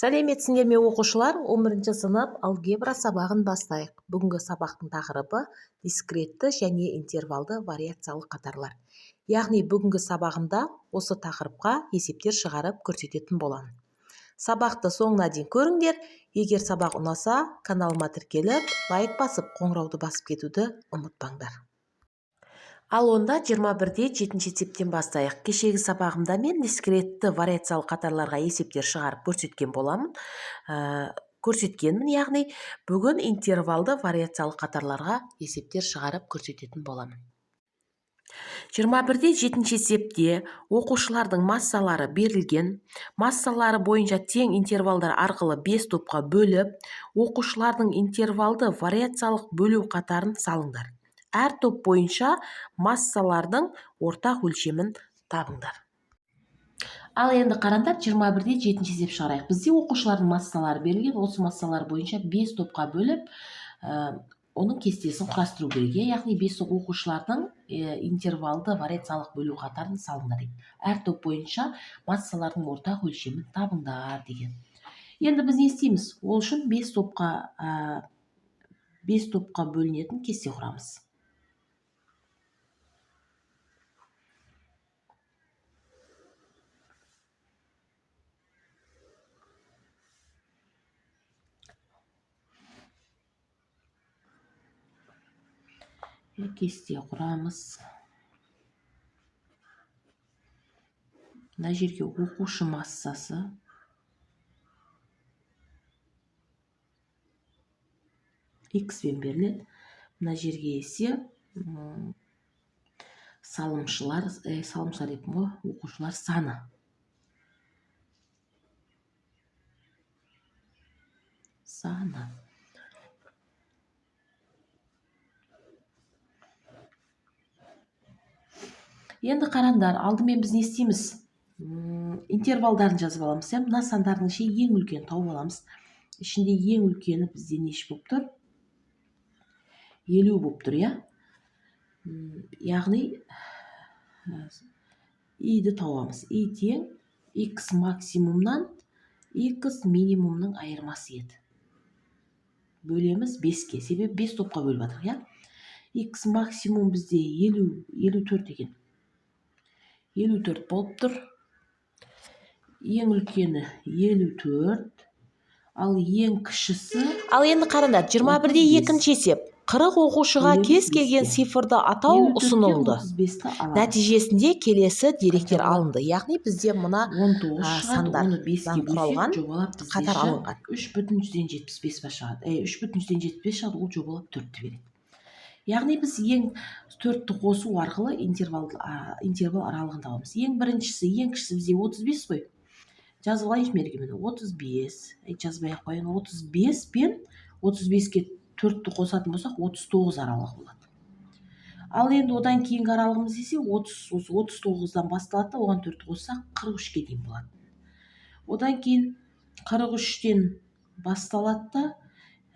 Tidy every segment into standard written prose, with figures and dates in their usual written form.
Сәлеметсіңдер ме оқушылар? 11 сынып алгебра сабағын бастайық. Бүгінгі сабақтың тақырыбы дискретті және интервалды вариациялы қатарлар. Яғни бүгінгі сабағында осы тақырыпқа есептер шығарып көрсететін боламын. Сабақты соңына дейін көріңдер. Егер сабақ ұнаса, каналыма тіркеліп, лайк басып, қоңырауды басып кетуді ұмытпаңдар. Ал онда 21-де 7-ші есептен бастайық. Кешегі сабағымда мен дискретті вариациялы қатарларға есептер шығарып көрсеткенмін, яғни бүгін интервалды вариациялы қатарларға есептер шығарып көрсететін боламын. 21-де 7-ші есепте оқушылардың массалары берілген, массалары бойынша тең интервалдар арқылы 5 топқа бөліп, оқушылардың интервалды вариациялық бөлу қатарын салыңдар. Әр топ бойынша массалардың ортақ өлшемін табыңдар. Ал енді қараңдар, 21-де 7-ші есеп шығарайық. Бізде оқушылардың массалары берілген, осы массалар бойынша 5 топқа бөліп, оның кестесін құрастыру керек. Яғни 5 оқушылардың интервалды вариациялық бөлу қатарын салыңдар. Әр топ бойынша массалардың ортақ өлшемін табыңдар деген. Енді біз не істейміз? Ол үшін 5 топқа бөлінетін кесте құрамыз. Кесте құрамыз. Мына жерге оқушы массасы, X-пен беріледі. Мына жерге есе салымшылар деймін ғой, оқушылар саны. Енді қараңдар, алдымен біз не істейміз? Интервалдарын жазып аламыз. Мына сандардың ішінде ең үлкен тауып аламыз. Ішінде ең үлкені бізде неше болып тұр? 50 болып тұр, иә? Яғни i-ді тауамыз. i тең x максимумнан x минимумның айырмасы еді. Бөлеміз 5-ке. Себебі 5 топқа бөліп жатыр, иә? X максимум бізде 54 екен. 54 болып тұр. Ең үлкені 54. Ал ең кішісі... Ал енді қараңдар, 21-де 2-ші есеп. 40 оқушыға кез келген цифрды атау ұсынылды. Нәтижесінде келесі деректер алынды. Яғни бізде мына сандардан құралған қатар алынған. 3,75 шығады. 3,75 шығады, ол жобалап 4-ті береді. Яғни біз ең 4-ті қосу арқылы интервал аралығын табамыз. Ең біріншісі, ең кішісі бізде 35 қой. Жазып алайық мергенмен. 35. Жазбай-ақ қояйын. 35 пен 35-ке 4-ті қосатын болсақ, 39 аралығы болады. Ал енді одан кейінгі аралығымыз десе 39-дан басталады, оған 4-ті қоссақ 43-ке дейін болады. Одан кейін 43-тен басталады,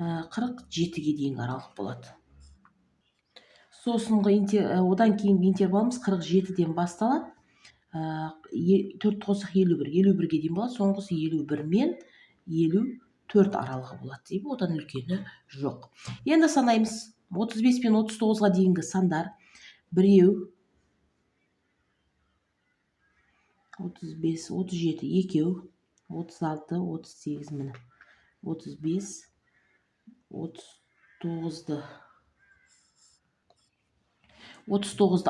47-ге дейінгі аралық болады. Одан кейінгі интервалымыз 47-ден басталады, 4-ті қоссақ 51, 51-ге дейін болады, соңғысы 51 мен 54 аралығы болады дейбі, одан үлкені жоқ. Енді санаймыз, 35 пен 39-ға дейінгі сандар біреу, 35, 37, екеу, 36, 38 міне, 35, 39-ды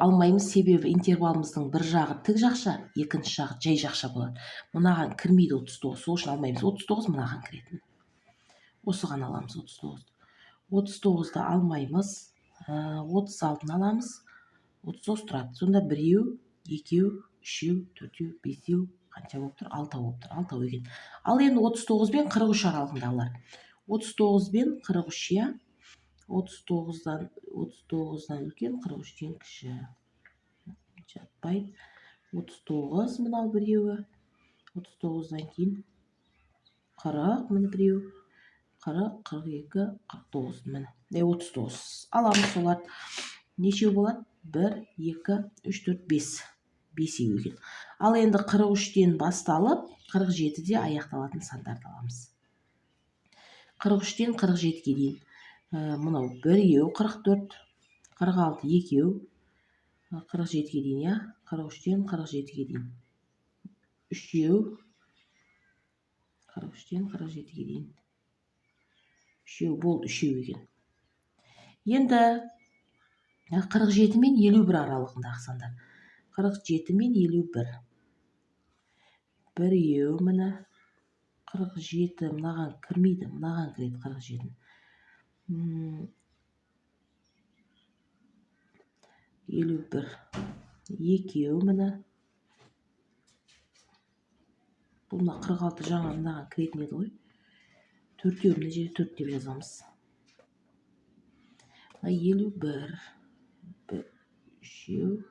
алмаймыз, себебі интервалымыздың бір жағы тік жақша, екінші жағы жай жақша болады. Мұнаған кірмейді 39, сол үшін алмаймыз. 39 мұнаған кіретін. Осыған аламыз 39-ды. 39-ды алмаймыз, 36-ны аламыз, 39 тұрады. Сонда біреу, екеу, үшеу, төртеу, бесеу, қанша болып тұр? 6 болып тұр. 6 екен. Ал енді 39 бен 43 аралығындағылар. 39 бен 43, я? 39-дан үлкен, 43-тен кіші. Жатпайды. 39 мынау біреуі. 39-дан кейін 40 міне біреу. 40, 42, 49 міне. 39. Аламыз соларды. Нешеу болады? 1, 2, 3, 4, 5. 5 екен. Ал енді 43-тен басталып 47-де аяқталатын сандарды аламыз. 43-тен 47-ге дейін. Мынау біреу, 44, 46, екеу, 47-ге дейін, 43-тен 47-ге дейін. Үшеу, 43-тен 47-ге дейін. Үшеу болды, үшеу екен. Енді 47 мен 51 аралығындағы сандар. 47 мен 51. Біреу, міне 47 мынаған кірмейді, мынаған кіреді 47. 51. Екеу, міне. Бұл мына 46 жаңа мынаған кіретін еді ғой. Төртеу, мына жерге 4 деп жазамыз. 51. Үшеу.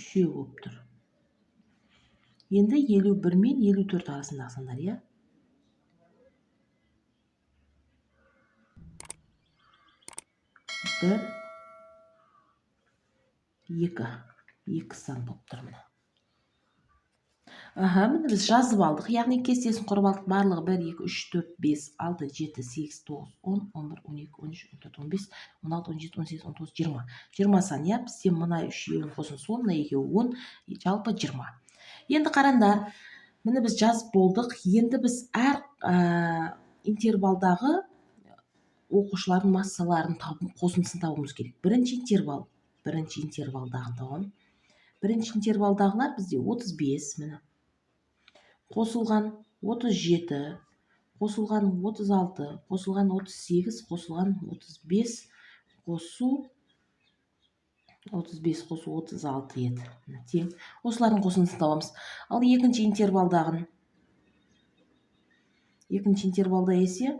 Үшеу болып тұр. Енді 51 мен 54 арасындағы сандар, иә? Бір, екі сан болып тұр мына. Міне біз жазып алдық, яғни кестесін құрып алдық. Барлығы 1, 2, 3, 4, 5, 6, 7, 8, 9, 10, 11, 12, 13, 14, 15, 16, 17, 18, 19, 20. 20 сан, иә? Бізде мына үшеуін қосын сол, мына екеуі 10, жалпы 20. Енді қараңдар, міне біз жазып болдық. Енді біз әр интервалдағы оқушылардың массаларын қосындысын табуымыз керек. Бірінші интервалдағын табамын. Бірінші интервалдағылар бізде 35, міне. Қосылған 37, қосылған 36, қосылған 38, қосылған 35, қосу 35, қосу 36 еді. Тең. Осылардың қосындысын табамыз. Ал екінші интервалда есе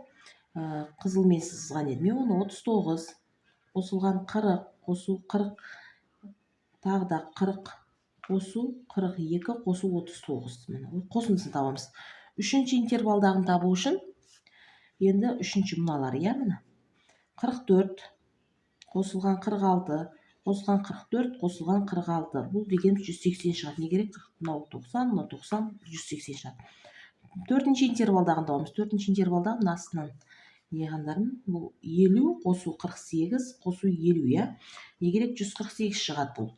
қызылмен сызған еді. Мен оны 39, қосылған 40, қосу 40, тағы да 40, қосу 42, қосу 39. Қосындысын табамыз. Үшінші интервалдағын табу үшін енді үшінші мыналар, иә, міне. 44, қосылған 46, қосылған 44, қосылған 46. Бұл деген 180 шығады. Не керек? Мынау 90, мынау 90, 180 шығады. Төртінші интервалдағын табамыз. Төртінші интервалдағы мынасынан неғандарын, бұл 50, қосу 48, қосу 50, иә. Не керек? 148 шығады бұл.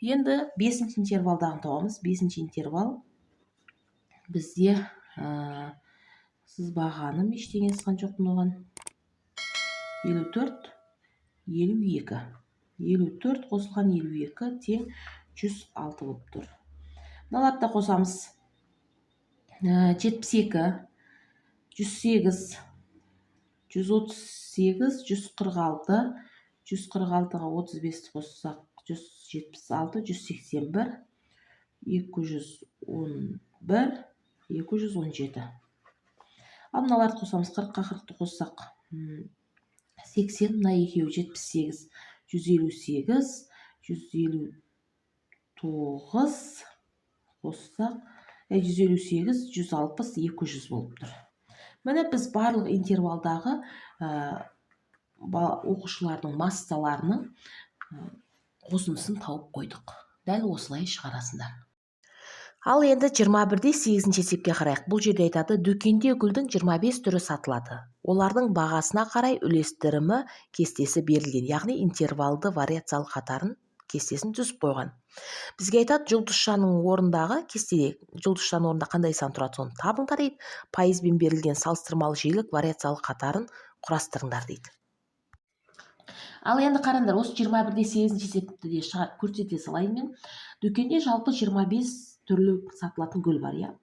Енді 5-ші интервалдағын табамыз. 5-ші интервал бізде сызбағаным ештеңе сызған жоқпын оған. 54, 52. 54 қосылған 52 тең 106 болып тұр. Мыналарды да қосамыз. 72, 108, 138, 146, 146-ға 35-ті қоссақ 176, 181, 211, 217. Ал мыналарды қосамыз. 40-қа 40-ты қоссақ 80, мына екеуі 78, 158, 159 қоссақ 158, 160, 200 болып тұр. Міне біз барлық интервалдағы оқушылардың массаларының қосындысын тауып қойдық. Дәл осылай шығарасыңдар. Ал енді 21-де 8-ші есепке қарайық. Бұл жерде айтады, дүкенде гүлдің 25 түрі сатылады. Олардың бағасына қарай үлестірімі кестесі берілген, яғни интервалды вариациялы қатарын кестесін түзіп қойған. Бізге айтады, жұлдызшаның орындағы кестеде, жұлдызшаның орнында қандай сан тұрады, соны табыңдар дейді. Пайызбен берілген салыстырмалы жиілік вариациялы қатарын құрастырыңдар дейді. Ал енді қараңдар, осы 21-де 8-ші есепті де шығарып көрсете салайын мен. Дүкенде жалпы 25 түрлі сатылатын гүл бар, иә.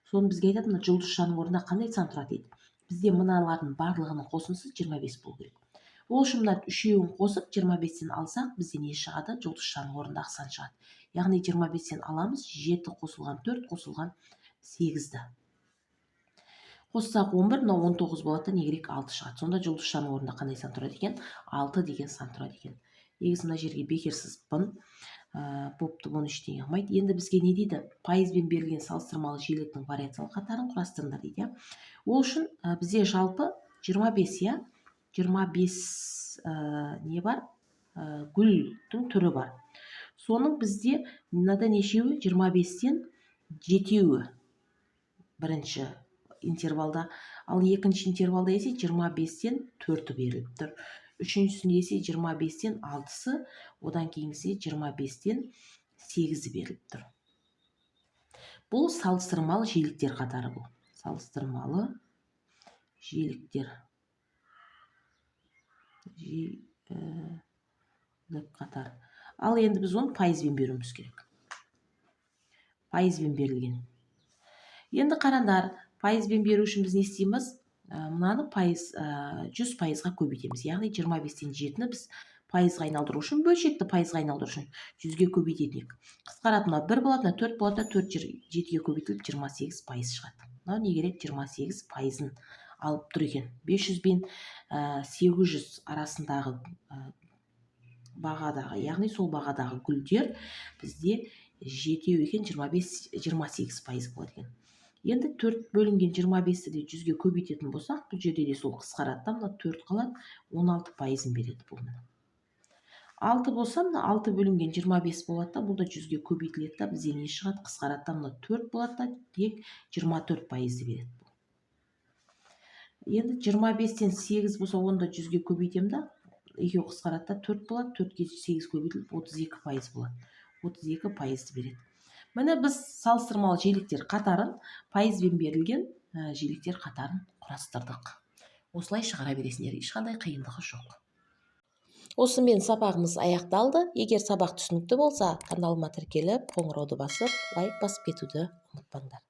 Соны бізге айтады, мына жұлдызшаның орнында қандай сан тұрады дейді. Бізде мыналардың барлығының қосындысы 25 болу керек. Ол үшін мына үшеуін қосып 25-тен алсақ, бізде не шығады? Жұлдызшаның орнындағы сан шығады. Яғни 25-тен аламыз 7 қосылған 4 қосылған 8-ді. Қоссақ 11, мына 19 болады, не керек? 6 шығады. Сонда жұлдызшаның орнында қандай сан тұрады екен? 6 деген сан тұрады екен. Негізі мына жерге бекер сызыппын. Бопты, бұны ештеңе қылмайды. Енді бізге не дейді? Пайызбен берілген салыстырмалы жиіліктің вариациялы қатарын құрастырыңдар дейді. Ол үшін бізде жалпы 25, иә? 25 не бар? Гүлдің түрі бар. Соның бізде мынада нешеуі? 25-тен 7-еуі бірінші интервалда. Ал екінші интервалда есе 25-тен 4-і беріліп тұр. Үшіншісінде есе 25-тен 6-сы, одан кейінгісі 25-тен 8-і беріліп тұр. Бұл салыстырмалы жиіліктер қатары бұл. Салыстырмалы жиіліктер қатар. Ал енді біз оны пайызбен беруіміз керек. Пайызбен берілген. Енді қараңдар, пайызбен беру үшін біз не істейміз? Мынаны 100%-ға көбейтеміз. Яғни 25-тен 7-ні біз пайызға айналдыру үшін, бөлшекті пайызға айналдыру үшін 100-ге көбейтедік. Қысқарады, мына 1 болады, 4 болады, 4 7-ге көбейтіліп 28 пайыз шығады. Мынау не керек? 28 пайызын алып тұр екен. 500 бен 800 арасындағы бағадағы, яғни сол бағадағы гүлдер бізде 7 екен, 28 пайыз болады екен. Енді 4 бөлінген 25-ті де 100-ге көбейтетін болсақ, бұл жерде де сол қысқарады, мына 4 қалады, 16 пайызын береді бұл. 6 болса, мына 6 бөлінген 25 болады, бұл да 100-ге көбейтіледі, бізде не шығады? Қысқарады, мына 4 болады, тек 24 пайызды береді. Енді 25-тен 8 болса, оны да 100-ге көбейтемді, екеу қысқарады, 4 болады, 4-ге 8 көбейтіліп 32 пайыз болады. 32 пайызды береді. Міне біз салыстырмалы жиіліктер қатарын, пайызбен берілген жиіліктер қатарын құрастырдық. Осылай шығара бересіңдер, ешқандай қиындығы жоқ. Осымен сабағымыз аяқталды. Егер сабақ түсінікті болса, каналыма тіркеліп, қоңырауды басып, лайк басып кетуді ұмытпаңдар.